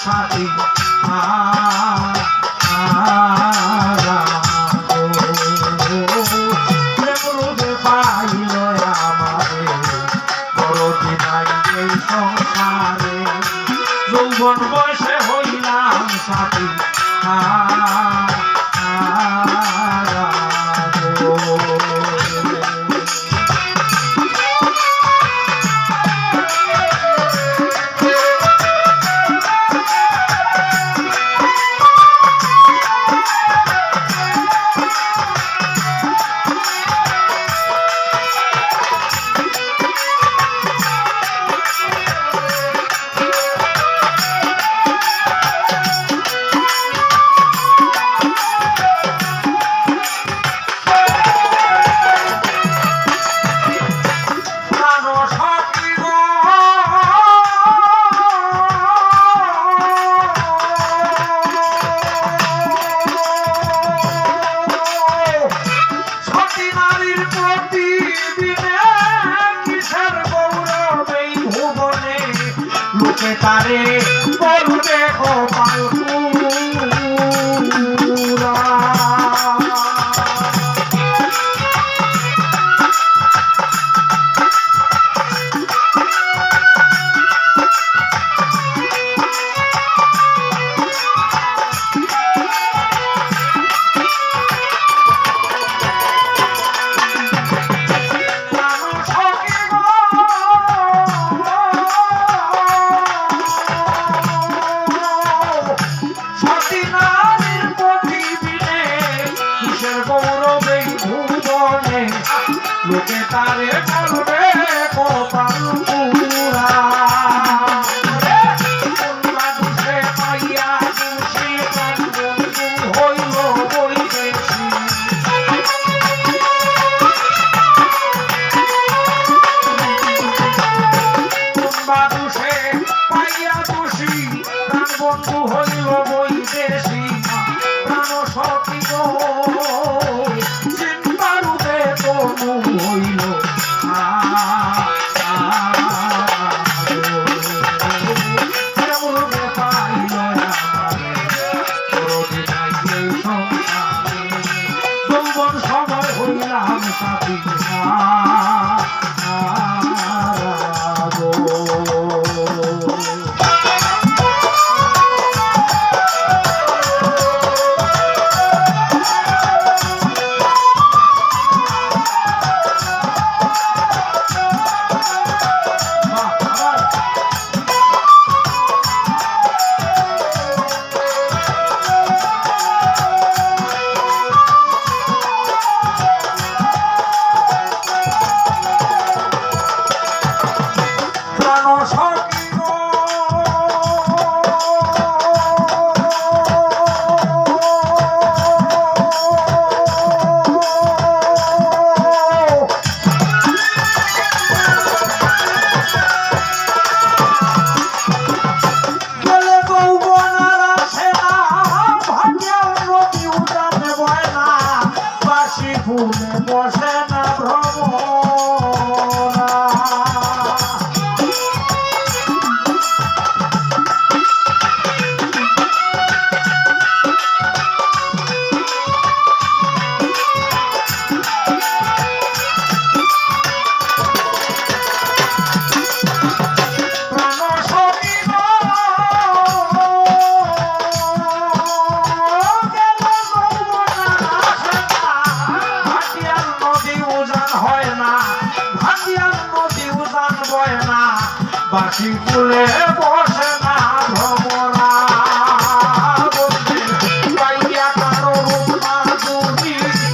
সাথী pile আমারে বড়দি নাই এই সংসারে যৌবন বয়সে হইলাম সাথী তারে বলবে গোপাল লোকে তারে বলবে গোপাল পুরা মানুষে পাইয়া খুশি বন্ধু হইল বৈদেশি মানুষে পাইয়া খুশি বন্ধু হইল বৈদেশি প্রাণ সখী হইল যৌবন সময় হইলাম সাথী ফুলে বসে না ভ্রমরা বাসি ফুলে বসে না ভ্রমরা